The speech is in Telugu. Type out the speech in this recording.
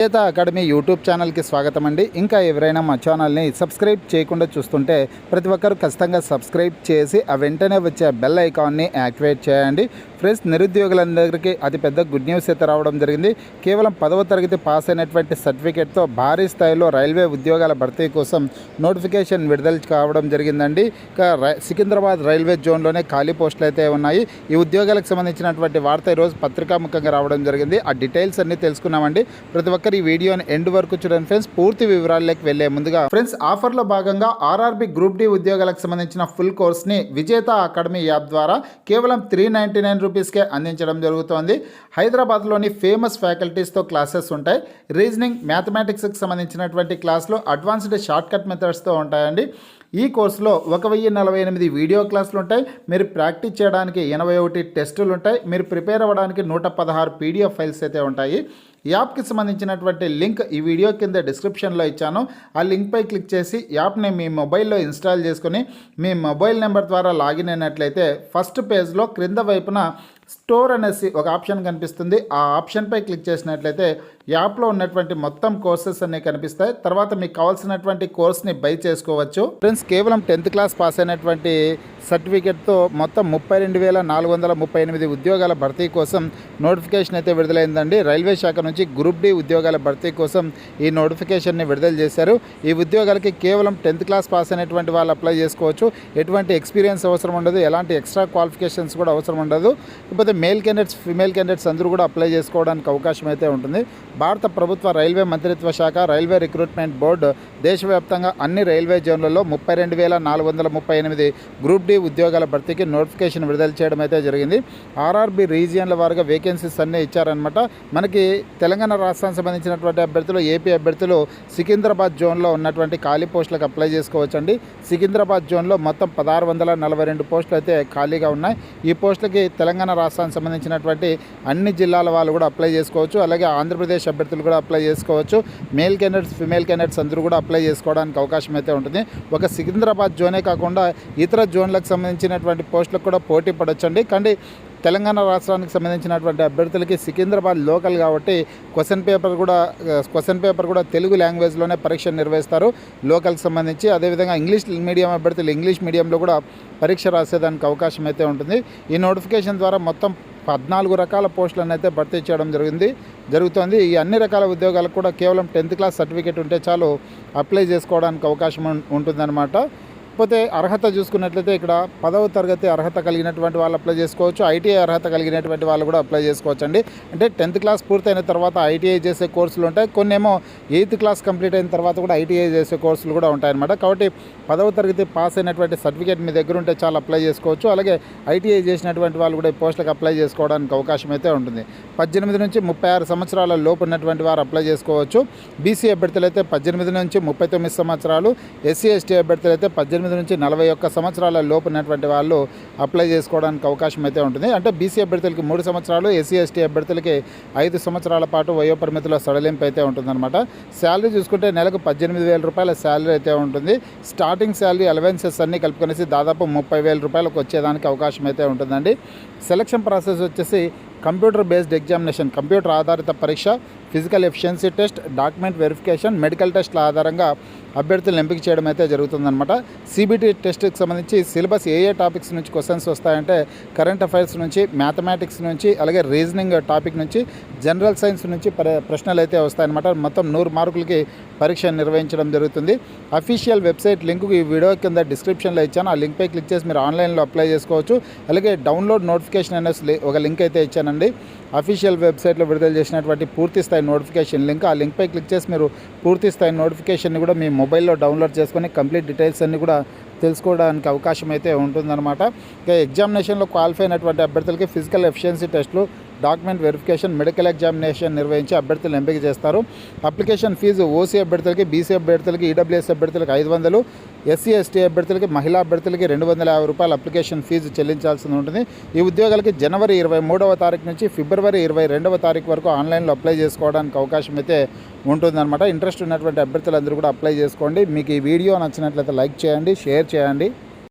విజేత అకాడమీ యూట్యూబ్ ఛానల్కి స్వాగతం అండి. ఇంకా ఎవరైనా మా ఛానల్ని సబ్స్క్రైబ్ చేయకుండా చూస్తుంటే ప్రతి ఒక్కరు ఖచ్చితంగా సబ్స్క్రైబ్ చేసి ఆ వెంటనే వచ్చే బెల్ ఐకాన్ని యాక్టివేట్ చేయండి. ఫ్రెండ్స్, నిరుద్యోగులందరికీ అతిపెద్ద గుడ్ న్యూస్ అయితే రావడం జరిగింది. కేవలం 10వ తరగతి పాస్ అయినటువంటి సర్టిఫికేట్తో భారీ స్థాయిలో రైల్వే ఉద్యోగాల భర్తీ కోసం నోటిఫికేషన్ విడుదల కావడం జరిగిందండి. ఇక సికింద్రాబాద్ రైల్వే జోన్లోనే ఖాళీ పోస్టులు అయితే ఉన్నాయి. ఈ ఉద్యోగాలకు సంబంధించినటువంటి వార్త ఈరోజు పత్రికాముఖంగా రావడం జరిగింది. ఆ డీటెయిల్స్ అన్ని తెలుసుకున్నామండి. ప్రతి ఒక్కరు ఈ వీడియోని ఎండ్ వరకు చూడండి ఫ్రెండ్స్. పూర్తి వివరాల్లోకి వెళ్లే ముందుగా ఫ్రెండ్స్, ఆఫర్లో భాగంగా ఆర్ఆర్బి గ్రూప్ డి ఉద్యోగాలకు సంబంధించిన ఫుల్ కోర్స్ని విజేత అకాడమీ యాప్ ద్వారా కేవలం 399 రూపీస్కే అందించడం జరుగుతోంది. హైదరాబాద్లోని ఫేమస్ ఫ్యాకల్టీస్తో క్లాసెస్ ఉంటాయి. రీజనింగ్, మ్యాథమెటిక్స్కి సంబంధించినటువంటి క్లాసులు అడ్వాన్స్డ్ షార్ట్ కట్ మెథడ్స్తో ఉంటాయండి. ఈ కోర్సులో 1048 వీడియో క్లాసులు ఉంటాయి. మీరు ప్రాక్టీస్ చేయడానికి 81 టెస్టులు ఉంటాయి. మీరు ప్రిపేర్ అవ్వడానికి 116 పీడిఎఫ్ ఫైల్స్ అయితే ఉంటాయి. యాప్కి సంబంధించినటువంటి లింక్ ఈ వీడియో కింద డిస్క్రిప్షన్లో ఇచ్చాను. ఆ లింక్పై క్లిక్ చేసి యాప్ని మీ మొబైల్లో ఇన్స్టాల్ చేసుకొని మీ మొబైల్ నెంబర్ ద్వారా లాగిన్ అయినట్లయితే ఫస్ట్ పేజ్లో క్రింద వైపున స్టోర్ అనేసి ఒక ఆప్షన్ కనిపిస్తుంది. ఆ ఆప్షన్పై క్లిక్ చేసినట్లయితే యాప్లో ఉన్నటువంటి మొత్తం కోర్సెస్ అన్నీ కనిపిస్తాయి. తర్వాత మీకు కావాల్సినటువంటి కోర్స్ని బై చేసుకోవచ్చు. ఫ్రెండ్స్, కేవలం 10th క్లాస్ పాస్ అయినటువంటి సర్టిఫికేట్తో మొత్తం 32,438 ఉద్యోగాల భర్తీ కోసం నోటిఫికేషన్ అయితే విడుదలైందండి. రైల్వే శాఖ నుంచి గ్రూప్ డి ఉద్యోగాల భర్తీ కోసం ఈ నోటిఫికేషన్ని విడుదల చేశారు. ఈ ఉద్యోగాలకి కేవలం 10th క్లాస్ పాస్ అయినటువంటి వాళ్ళు అప్లై చేసుకోవచ్చు. ఎటువంటి ఎక్స్పీరియన్స్ అవసరం ఉండదు, ఎలాంటి ఎక్స్ట్రా క్వాలిఫికేషన్స్ కూడా అవసరం ఉండదు. లేకపోతే మేల్ క్యాండిడేట్స్, ఫిమేల్ క్యాండిడేట్స్ అందరూ కూడా అప్లై చేసుకోవడానికి అవకాశం అయితే ఉంటుంది. భారత ప్రభుత్వ రైల్వే మంత్రిత్వ శాఖ, రైల్వే రిక్రూట్మెంట్ బోర్డు దేశవ్యాప్తంగా అన్ని రైల్వే జోన్లలో 32,438 గ్రూప్ డి ఉద్యోగాల భర్తీకి నోటిఫికేషన్ విడుదల చేయడం అయితే జరిగింది. ఆర్ఆర్బి రీజియన్ల వారుగా వేకెన్సీస్ అన్నీ ఇచ్చారనమాట. మనకి తెలంగాణ రాష్ట్రానికి సంబంధించినటువంటి అభ్యర్థులు, ఏపీ అభ్యర్థులు సికింద్రాబాద్ జోన్లో ఉన్నటువంటి ఖాళీ పోస్టులకు అప్లై చేసుకోవచ్చండి. సికింద్రాబాద్ జోన్లో మొత్తం 1642 పోస్టులు అయితే ఖాళీగా ఉన్నాయి. ఈ పోస్టులకి తెలంగాణ రాష్ట్రానికి సంబంధించినటువంటి అన్ని జిల్లాల వాళ్ళు కూడా అప్లై చేసుకోవచ్చు. అలాగే ఆంధ్రప్రదేశ్ అభ్యర్థులు కూడా అప్లై చేసుకోవచ్చు. మేల్ క్యాండిడేట్స్, ఫిమేల్ క్యాండిడేట్స్ అందరూ కూడా అప్లై చేసుకోవడానికి అవకాశం అయితే ఉంటుంది. ఒక సికింద్రాబాద్ జోనే కాకుండా ఇతర జోన్లకు సంబంధించినటువంటి పోస్టులకు కూడా పోటీ పడొచ్చండి. కానీ తెలంగాణ రాష్ట్రానికి సంబంధించినటువంటి అభ్యర్థులకి సికింద్రాబాద్ లోకల్ కాబట్టి క్వశ్చన్ పేపర్ కూడా తెలుగు లాంగ్వేజ్లోనే పరీక్ష నిర్వహిస్తారు లోకల్కి సంబంధించి. అదేవిధంగా ఇంగ్లీష్ మీడియం అభ్యర్థులు ఇంగ్లీష్ మీడియంలో కూడా పరీక్ష రాసేదానికి అవకాశం అయితే ఉంటుంది. ఈ నోటిఫికేషన్ ద్వారా మొత్తం 14 రకాల పోస్టులను అయితే భర్తీ చేయడం జరుగుతుంది. ఈ అన్ని రకాల ఉద్యోగాలకు కూడా కేవలం 10th క్లాస్ సర్టిఫికేట్ ఉంటే చాలు అప్లై చేసుకోవడానికి అవకాశం ఉంటుందన్నమాట. పోతే అర్హత చూసుకున్నట్లయితే ఇక్కడ 10వ తరగతి అర్హత కలిగినటువంటి వాళ్ళు అప్లై చేసుకోవచ్చు. ఐటీఐ అర్హత కలిగినటువంటి వాళ్ళు కూడా అప్లై చేసుకోవచ్చు అండి. అంటే 10th క్లాస్ పూర్తయిన తర్వాత ఐటీఐ చేసే కోర్సులు ఉంటాయి. కొన్ని ఏమో 8th క్లాస్ కంప్లీట్ అయిన తర్వాత కూడా ఐటీఐ చేసే కోర్సులు కూడా ఉంటాయన్నమాట. కాబట్టి 10వ తరగతి పాస్ అయినటువంటి సర్టిఫికేట్ మీ దగ్గర ఉంటే చాలా అప్లై చేసుకోవచ్చు. అలాగే ఐటీఐ చేసినటువంటి వాళ్ళు కూడా ఈ పోస్టులకు అప్లై చేసుకోవడానికి అవకాశం అయితే ఉంటుంది. 18 నుంచి 36 సంవత్సరాల లోపు ఉన్నటువంటి వారు అప్లై చేసుకోవచ్చు. బీసీ అభ్యర్థులు అయితే 18 నుంచి 39 సంవత్సరాలు, ఎస్సీ ఎస్టీ అభ్యర్థులు అయితే 18 నుంచి 41 సంవత్సరాల లోపు ఉన్నటువంటి వాళ్ళు అప్లై చేసుకోవడానికి అవకాశం అయితే ఉంటుంది. అంటే బీసీ అభ్యర్థులకి 3 సంవత్సరాలు, ఎస్సీ ఎస్టీ అభ్యర్థులకి 5 సంవత్సరాల పాటు వయోపరిమితిలో సడలింపు అయితే ఉంటుందన్నమాట. శాలరీ చూసుకుంటే నెలకు 18,000 రూపాయల శాలరీ అయితే ఉంటుంది. స్టార్టింగ్ శాలరీ అలవెన్సెస్ అన్నీ కలుపుకొనేసి దాదాపు 30,000 రూపాయలకు వచ్చేదానికి అవకాశం అయితే ఉంటుందండి. సెలక్షన్ ప్రాసెస్ వచ్చేసి కంప్యూటర్ బేస్డ్ ఎగ్జామినేషన్, కంప్యూటర్ ఆధారిత పరీక్ష, physical efficiency test, document verification, medical టెస్ట్ల ఆధారంగా అభ్యర్థులను ఎంపిక చేయడం అయితే జరుగుతుందన్నమాట. సిబిటి టెస్ట్కి సంబంధించి సిలబస్ ఏ టాపిక్స్ నుంచి క్వశ్చన్స్ వస్తాయంటే కరెంట్ అఫైర్స్ నుంచి, మ్యాథమెటిక్స్ నుంచి, అలాగే రీజనింగ్ టాపిక్ నుంచి, జనరల్ సైన్స్ నుంచి ప్రశ్నలు అయితే వస్తాయన్నమాట. మొత్తం 100 మార్కులకి పరీక్ష నిర్వహించడం జరుగుతుంది. అఫీషియల్ వెబ్సైట్ లింక్ ఈ వీడియో కింద డిస్క్రిప్షన్లో ఇచ్చాను. ఆ లింక్పై క్లిక్ చేసి మీరు ఆన్లైన్లో అప్లై చేసుకోవచ్చు. అలాగే డౌన్లోడ్ నోటిఫికేషన్ అనే ఒక లింక్ అయితే ఇచ్చానండి. అఫీషియల్ వెబ్సైట్లో విడుదల చేసినటువంటి పూర్తి స్థాయి నోటిఫికేషన్ లింక్, ఆ లింక్పై క్లిక్ చేసి మీరు పూర్తి స్థాయి నోటిఫికేషన్ని కూడా మీ మొబైల్లో డౌన్లోడ్ చేసుకొని కంప్లీట్ డీటెయిల్స్ అన్నీ కూడా తెలుసుకోవడానికి అవకాశం అయితే ఉంటుందన్నమాట. ఇక ఎగ్జామినేషన్లో క్వాలిఫై అయినటువంటి అభ్యర్థులకి ఫిజికల్ ఎఫిషియన్సీ టెస్టులు, డాక్యుమెంట్ వెరిఫికేషన్, మెడికల్ ఎగ్జామినేషన్ నిర్వహించి అభ్యర్థులను ఎంపిక చేస్తారు. అప్లికేషన్ ఫీజు ఓసీ అభ్యర్థులకి, బీసీ అభ్యర్థులకి, ఈడబ్ల్యూఎస్ అభ్యర్థులకి 500, ఎస్సీ ఎస్టీ అభ్యర్థులకి, మహిళా అభ్యర్థులకి 250 రూపాయల అప్లికేషన్ ఫీజు చెల్లించాల్సి ఉంటుంది. ఈ ఉద్యోగాలకి జనవరి 23వ తారీఖు నుంచి ఫిబ్రవరి 22వ తారీఖు వరకు ఆన్లైన్లో అప్లై చేసుకోవడానికి అవకాశం అయితే ఉంటుందన్నమాట. ఇంట్రెస్ట్ ఉన్నటువంటి అభ్యర్థులందరూ కూడా అప్లై చేసుకోండి. మీకు ఈ వీడియో నచ్చినట్లయితే లైక్ చేయండి, షేర్ చేయండి.